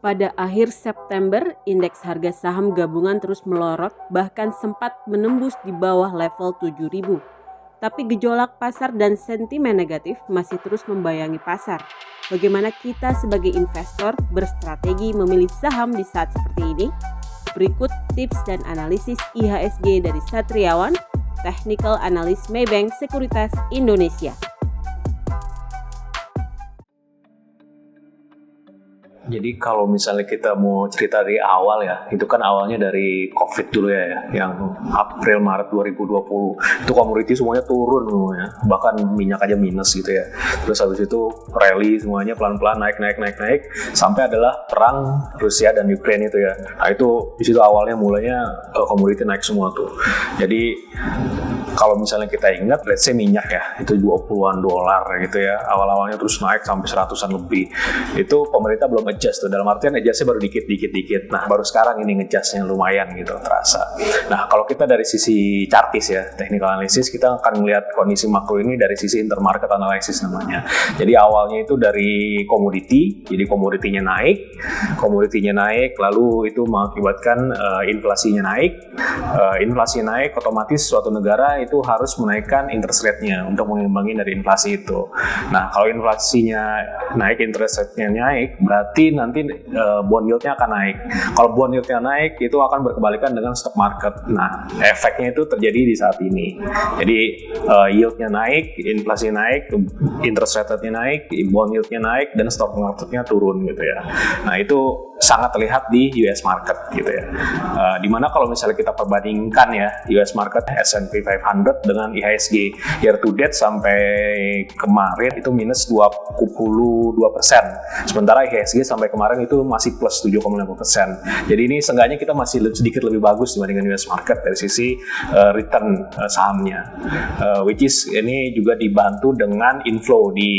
Pada akhir September, indeks harga saham gabungan terus melorot, bahkan sempat menembus di bawah level 7.000. Tapi gejolak pasar dan sentimen negatif masih terus membayangi pasar. Bagaimana kita sebagai investor berstrategi memilih saham di saat seperti ini? Berikut tips dan analisis IHSG dari Satriawan, Technical Analyst Maybank Sekuritas Indonesia. Jadi kalau misalnya kita mau cerita dari awal ya, itu kan awalnya dari COVID dulu ya, yang April Maret 2020 itu komoditi semuanya turun semuanya, bahkan minyak aja minus gitu ya. Terus habis itu rally semuanya pelan-pelan naik sampai adalah perang Rusia dan Ukraina itu ya. Nah itu di situ awalnya mulanya komoditi naik semua tuh. Jadi kalau misalnya kita ingat, let's say minyak ya, itu 20-an dolar gitu ya, awal-awalnya terus naik sampai 100-an lebih. Itu pemerintah belum adjust tuh, dalam artian adjustnya baru dikit. Nah baru sekarang ini ngejustnya lumayan gitu, terasa. Nah kalau kita dari sisi chartis ya, technical analysis, kita akan melihat kondisi makro ini dari sisi intermarket analysis namanya. Jadi awalnya itu dari komoditi, jadi komoditinya naik, lalu itu mengakibatkan inflasinya naik. Inflasi naik, otomatis suatu negara itu harus menaikkan interest rate-nya untuk mengimbangi dari inflasi itu. Nah, kalau inflasinya naik, interest rate-nya naik, berarti nanti bond yield-nya akan naik. Kalau bond yield-nya naik, itu akan berkebalikan dengan stock market. Nah, efeknya itu terjadi di saat ini. Jadi, yield-nya naik, inflasi naik, interest rate-nya naik, bond yield-nya naik, dan stock market-nya turun gitu ya. Nah, itu sangat terlihat di US market gitu ya. Dimana kalau misalnya kita perbandingkan ya, US market S&P 500 dengan IHSG year to date sampai kemarin itu minus 22%. Sementara IHSG sampai kemarin itu masih plus 7,5%. Jadi ini seenggaknya kita masih sedikit lebih bagus dibandingkan US market dari sisi return sahamnya. Which is ini juga dibantu dengan inflow di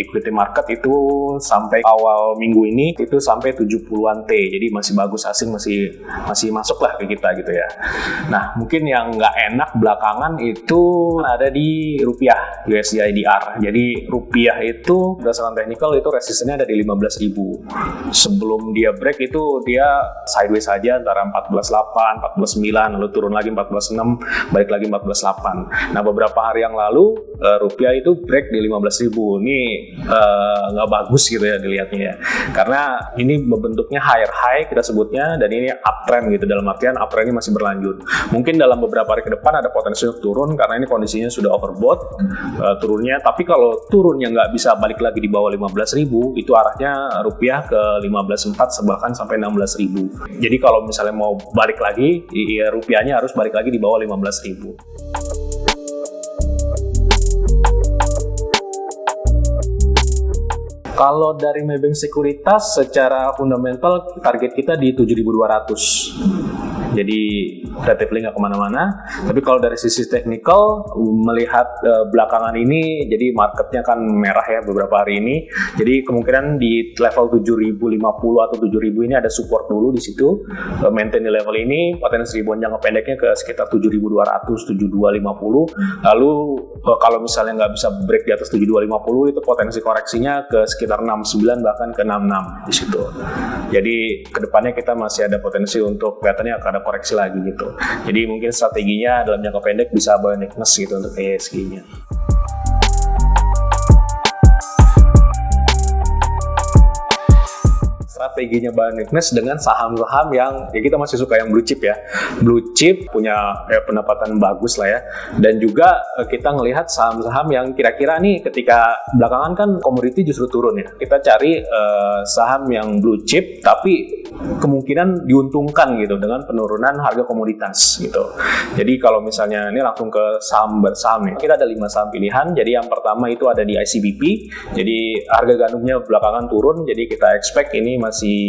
equity market itu sampai awal minggu ini itu sampai 70-an T. Jadi masih bagus, asing masih masuk lah ke kita gitu ya. Nah, mungkin yang nggak enak belakangan itu ada di rupiah USD IDR. Jadi rupiah itu berdasarkan technical itu resistennya ada di 15.000. Sebelum dia break itu dia sideways saja antara 14.8, 14.9, lalu turun lagi 14.6, balik lagi 14.8. Nah, beberapa hari yang lalu rupiah itu break di 15.000. Ini nggak bagus gitu ya dilihatnya ya. Karena ini bentuknya higher high kita sebutnya, dan ini uptrend gitu, dalam artian uptrendnya masih berlanjut. Mungkin dalam beberapa hari ke depan ada potensi untuk turun karena ini kondisinya sudah overbought turunnya. Tapi kalau turunnya nggak bisa balik lagi di bawah 15.000, itu arahnya rupiah ke 15.4 bahkan sampai 16.000. Jadi kalau misalnya mau balik lagi, ya rupiahnya harus balik lagi di bawah 15.000. Kalau dari Maybank Sekuritas secara fundamental target kita di 7.200. Jadi relatively nggak kemana-mana. Tapi kalau dari sisi technical melihat belakangan ini, jadi marketnya kan merah ya beberapa hari ini. Jadi kemungkinan di level 7.050 atau 7.000 ini ada support dulu di situ. Maintain di level ini, potensi rebound jangka pendeknya ke sekitar 7.200, 7.250. Lalu kalau misalnya nggak bisa break di atas 7.250, itu potensi koreksinya ke sekitar 69 bahkan ke 66 di situ. Jadi kedepannya kita masih ada potensi untuk kelihatannya akan ada koreksi lagi gitu. Jadi mungkin strateginya dalam jangka pendek bisa buy and weakness gitu untuk IHSG-nya. Strateginya buy and weakness dengan saham-saham yang ya kita masih suka yang blue chip ya. Blue chip punya pendapatan bagus lah ya. Dan juga kita ngelihat saham-saham yang kira-kira nih ketika belakangan kan komoditi justru turun ya. Kita cari saham yang blue chip tapi kemungkinan diuntungkan gitu dengan penurunan harga komoditas gitu. Jadi kalau misalnya ini langsung ke saham bersaham nih. Kita ada 5 saham pilihan. Jadi yang pertama itu ada di ICBP. Jadi harga gandumnya belakangan turun. Jadi kita expect ini masih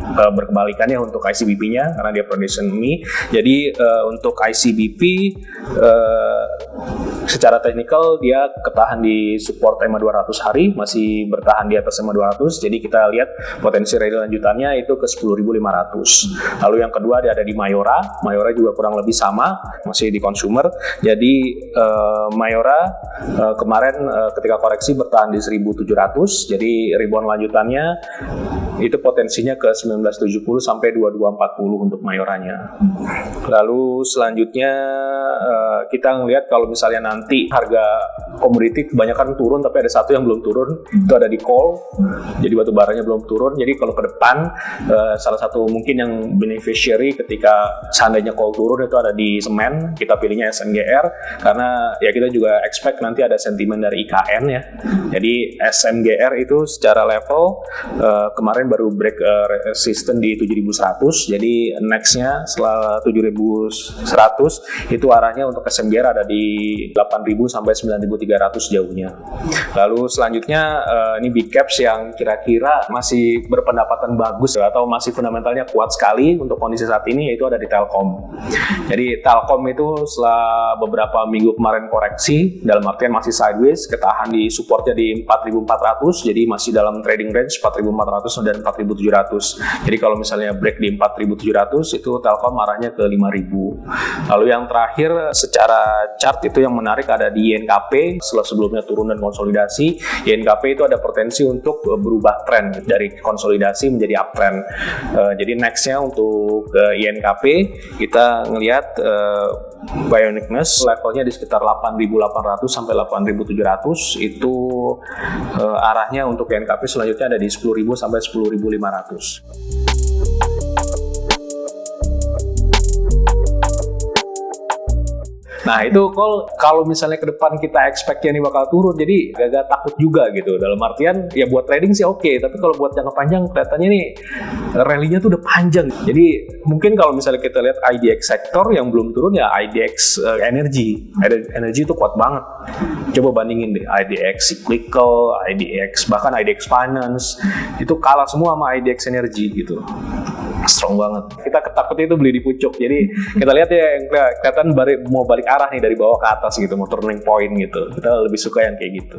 berkebalikannya untuk ICBP-nya karena dia production mie. Jadi untuk ICBP secara teknikal dia ketahan di support EMA 200 hari, masih bertahan di atas EMA 200. Jadi kita lihat potensi rally lanjutannya itu ke 10.500. Lalu yang kedua ada di Mayora juga kurang lebih sama, masih di consumer. Jadi Mayora kemarin ketika koreksi bertahan di 1.700, jadi rebound lanjutannya itu potensinya ke 1970 sampai 2240 untuk Mayoranya. Lalu selanjutnya kita ngelihat kalau misalnya nanti harga komoditi kebanyakan turun, tapi ada satu yang belum turun, itu ada di coal. Jadi batu baranya belum turun. Jadi kalau ke depan salah satu mungkin yang beneficiary ketika seandainya coal turun itu ada di semen. Kita pilihnya SMGR karena ya kita juga expect nanti ada sentimen dari IKN ya. Jadi SMGR itu secara level kemarin baru break resistance di 7.100. Jadi nextnya setelah 7.100 itu arahnya untuk SMGR ada di 8.000 sampai 9.300 jauhnya. Lalu selanjutnya ini big caps yang kira-kira masih berpendapatan bagus atau masih fundamentalnya kuat sekali untuk kondisi saat ini, yaitu ada di Telkom. Jadi Telkom itu setelah beberapa minggu kemarin koreksi, dalam artian masih sideways, ketahan di supportnya di 4.400, jadi masih dalam trading range 4.400 dan 4.700. Jadi kalau misalnya break di 4.700 itu Telkom arahnya ke 5.000. Lalu yang terakhir secara chart itu yang menarik ada di YNKP. Setelah sebelumnya turun dan konsolidasi, YNKP itu ada potensi untuk berubah tren dari konsolidasi menjadi uptrend. Jadi nextnya untuk YNKP kita ngelihat Bionicness levelnya di sekitar 8.800 sampai 8.700, itu arahnya untuk YNKP selanjutnya ada di 10.000 sampai 10.500. Nah itu kalau misalnya ke depan kita expect-nya ini bakal turun, jadi agak takut juga gitu. Dalam artian ya buat trading sih oke, tapi kalau buat jangka panjang kelihatannya nih rally-nya tuh udah panjang. Jadi mungkin kalau misalnya kita lihat IDX sektor yang belum turun ya IDX energi. Energi itu kuat banget. Coba bandingin deh IDX cyclical, IDX bahkan IDX finance itu kalah semua sama IDX energi gitu. Strong banget. Kita ketakutnya itu beli di pucuk. Jadi kita lihat ya kelihatan mau balik arah nih dari bawah ke atas gitu, mau turning point gitu. Kita lebih suka yang kayak gitu.